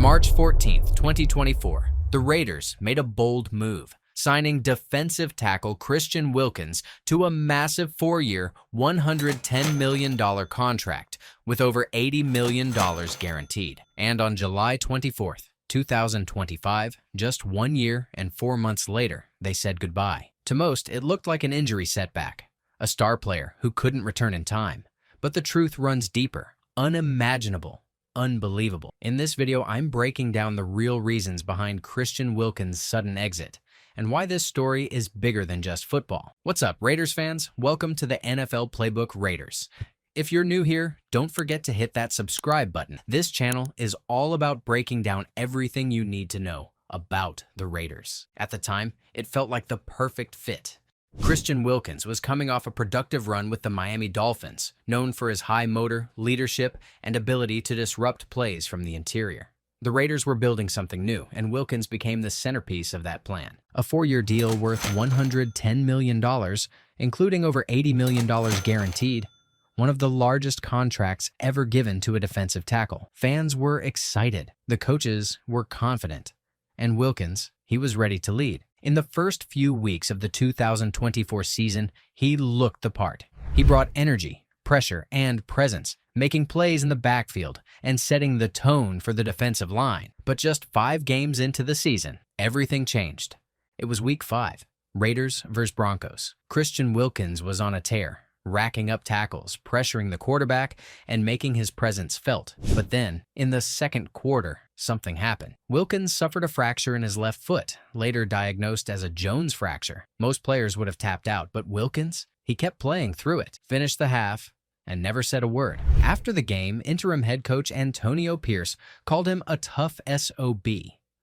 March 14th, 2024, the Raiders made a bold move, signing defensive tackle Christian Wilkins to a massive 4-year, $110 million contract with over $80 million guaranteed. And on July 24th, 2025, just 1 year and 4 months later, they said goodbye. To most, it looked like an injury setback, a star player who couldn't return in time. But the truth runs deeper, unimaginable, unbelievable. In this video, I'm breaking down the real reasons behind Christian Wilkins' sudden exit and why this story is bigger than just football. What's up, Raiders fans? Welcome to the NFL Playbook Raiders. If you're new here, don't forget to hit that subscribe button. This channel is all about breaking down everything you need to know about the Raiders. At the time, it felt like the perfect fit. Christian Wilkins was coming off a productive run with the Miami Dolphins, known for his high motor, leadership, and ability to disrupt plays from the interior. The Raiders were building something new, and Wilkins became the centerpiece of that plan. A 4-year deal worth $110 million, including over $80 million guaranteed, one of the largest contracts ever given to a defensive tackle. Fans were excited, the coaches were confident, and Wilkins, he was ready to lead. In the first few weeks of the 2024 season, he looked the part. He brought energy, pressure, and presence, making plays in the backfield and setting the tone for the defensive line. But just 5 games into the season, everything changed. It was week 5, Raiders vs. Broncos. Christian Wilkins was on a tear, racking up tackles, pressuring the quarterback, and making his presence felt. But then, in the second quarter, something happened. Wilkins suffered a fracture in his left foot, later diagnosed as a Jones fracture. Most players would have tapped out, but Wilkins, he kept playing through it, finished the half, and never said a word. After the game, interim head coach Antonio Pierce called him a tough SOB,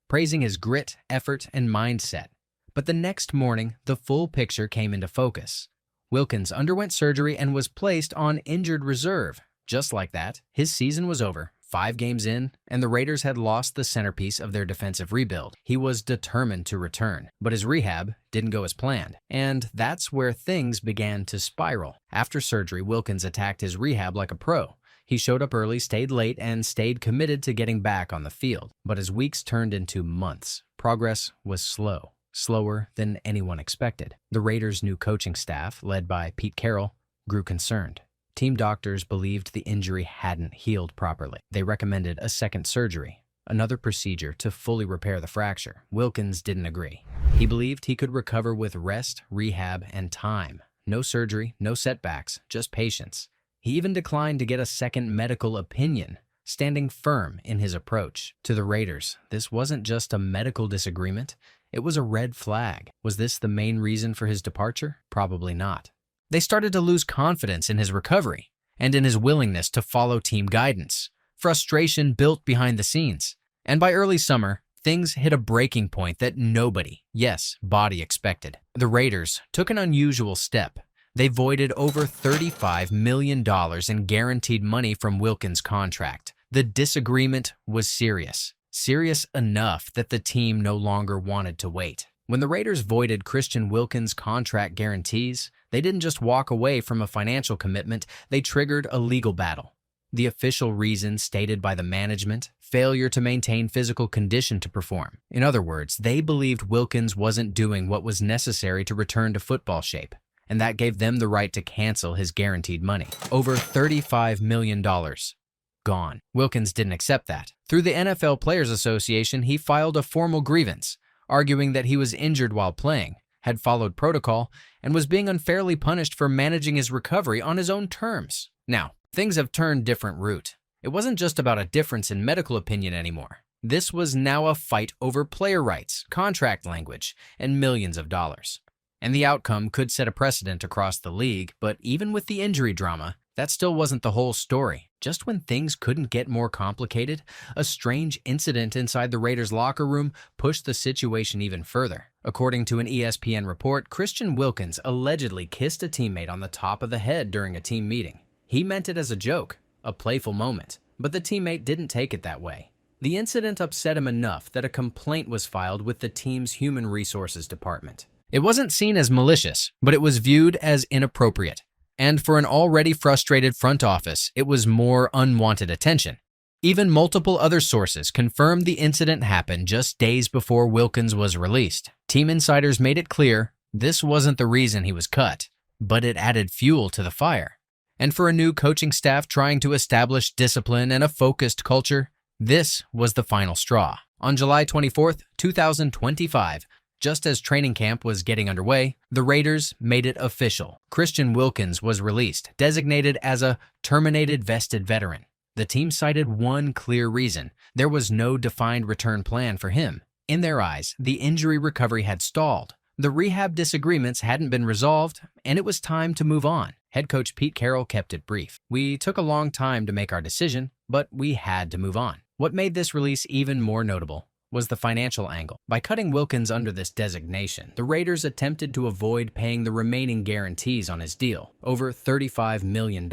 praising his grit, effort, and mindset. But the next morning, the full picture came into focus. Wilkins underwent surgery and was placed on injured reserve. Just like that, his season was over. 5 games in, and the Raiders had lost the centerpiece of their defensive rebuild. He was determined to return, but his rehab didn't go as planned. And that's where things began to spiral. After surgery, Wilkins attacked his rehab like a pro. He showed up early, stayed late, and stayed committed to getting back on the field. But as weeks turned into months, progress was slow. Slower than anyone expected. The Raiders' new coaching staff, led by Pete Carroll, grew concerned. Team doctors believed the injury hadn't healed properly. They recommended a second surgery, another procedure to fully repair the fracture. Wilkins didn't agree. He believed he could recover with rest, rehab, and time. No surgery, no setbacks, just patience. He even declined to get a second medical opinion, standing firm in his approach. To the Raiders, this wasn't just a medical disagreement. It was a red flag. Was this the main reason for his departure? Probably not. They started to lose confidence in his recovery and in his willingness to follow team guidance. Frustration built behind the scenes. And by early summer, things hit a breaking point that nobody, yes, body expected. The Raiders took an unusual step. They voided over $35 million in guaranteed money from Wilkins' contract. The disagreement was serious. Serious enough that the team no longer wanted to wait. When the Raiders voided Christian Wilkins' contract guarantees, they didn't just walk away from a financial commitment, they triggered a legal battle. The official reason stated by the management, failure to maintain physical condition to perform. In other words, they believed Wilkins wasn't doing what was necessary to return to football shape, and that gave them the right to cancel his guaranteed money. Over $35 million. Gone. Wilkins didn't accept that. Through the NFL Players Association, he filed a formal grievance, arguing that he was injured while playing, had followed protocol, and was being unfairly punished for managing his recovery on his own terms. Now, things have turned different route. It wasn't just about a difference in medical opinion anymore. This was now a fight over player rights, contract language, and millions of dollars. And the outcome could set a precedent across the league, but even with the injury drama, that still wasn't the whole story. Just when things couldn't get more complicated, a strange incident inside the Raiders' locker room pushed the situation even further. According to an ESPN report, Christian Wilkins allegedly kissed a teammate on the top of the head during a team meeting. He meant it as a joke, a playful moment, but the teammate didn't take it that way. The incident upset him enough that a complaint was filed with the team's human resources department. It wasn't seen as malicious, but it was viewed as inappropriate. And for an already frustrated front office, it was more unwanted attention. Even multiple other sources confirmed the incident happened just days before Wilkins was released. Team insiders made it clear this wasn't the reason he was cut, but it added fuel to the fire. And for a new coaching staff trying to establish discipline and a focused culture, this was the final straw. On July 24, 2025, just as training camp was getting underway, the Raiders made it official. Christian Wilkins was released, designated as a terminated vested veteran. The team cited one clear reason: there was no defined return plan for him. In their eyes, the injury recovery had stalled. The rehab disagreements hadn't been resolved, and it was time to move on. Head coach Pete Carroll kept it brief. "We took a long time to make our decision, but we had to move on." What made this release even more notable was the financial angle. By cutting Wilkins under this designation, the Raiders attempted to avoid paying the remaining guarantees on his deal, over $35 million.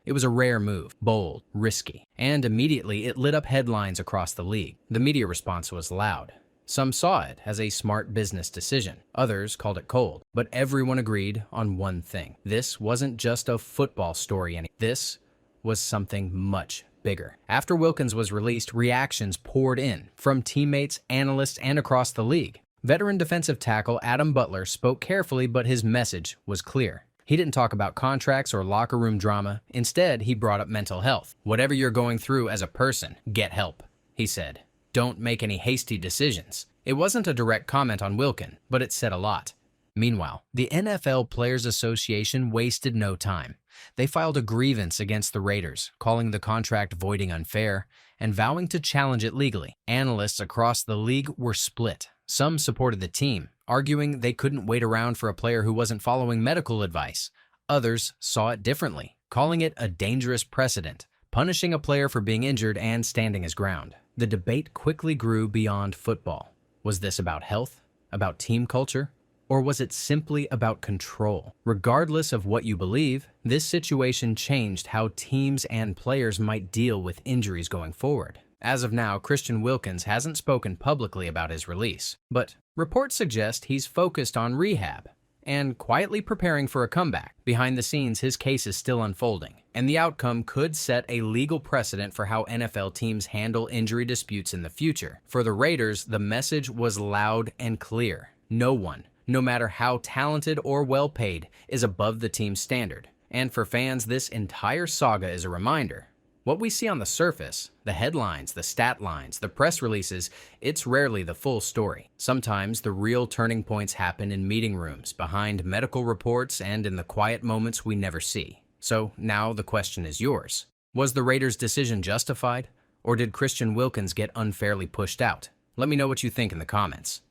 It was a rare move, bold, risky, and immediately it lit up headlines across the league. The media response was loud. Some saw it as a smart business decision. Others called it cold. But everyone agreed on one thing: this wasn't just a football story anymore. This was something much bigger. After Wilkins was released, reactions poured in from teammates, analysts, and across the league. Veteran defensive tackle Adam Butler spoke carefully, but his message was clear. He didn't talk about contracts or locker room drama. Instead, he brought up mental health. "Whatever you're going through as a person, get help," he said. "Don't make any hasty decisions." It wasn't a direct comment on Wilkins, but it said a lot. Meanwhile, the NFL Players Association wasted no time. They filed a grievance against the Raiders, calling the contract voiding unfair and vowing to challenge it legally. Analysts across the league were split. Some supported the team, arguing they couldn't wait around for a player who wasn't following medical advice. Others saw it differently, calling it a dangerous precedent, punishing a player for being injured and standing his ground. The debate quickly grew beyond football. Was this about health, about team culture, or was it simply about control? Regardless of what you believe, this situation changed how teams and players might deal with injuries going forward. As of now, Christian Wilkins hasn't spoken publicly about his release, but reports suggest he's focused on rehab and quietly preparing for a comeback. Behind the scenes, his case is still unfolding, and the outcome could set a legal precedent for how NFL teams handle injury disputes in the future. For the Raiders, the message was loud and clear. No one, no matter how talented or well-paid, is above the team's standard. And for fans, this entire saga is a reminder. What we see on the surface, the headlines, the stat lines, the press releases, it's rarely the full story. Sometimes the real turning points happen in meeting rooms, behind medical reports, and in the quiet moments we never see. So now the question is yours. Was the Raiders' decision justified, or did Christian Wilkins get unfairly pushed out? Let me know what you think in the comments.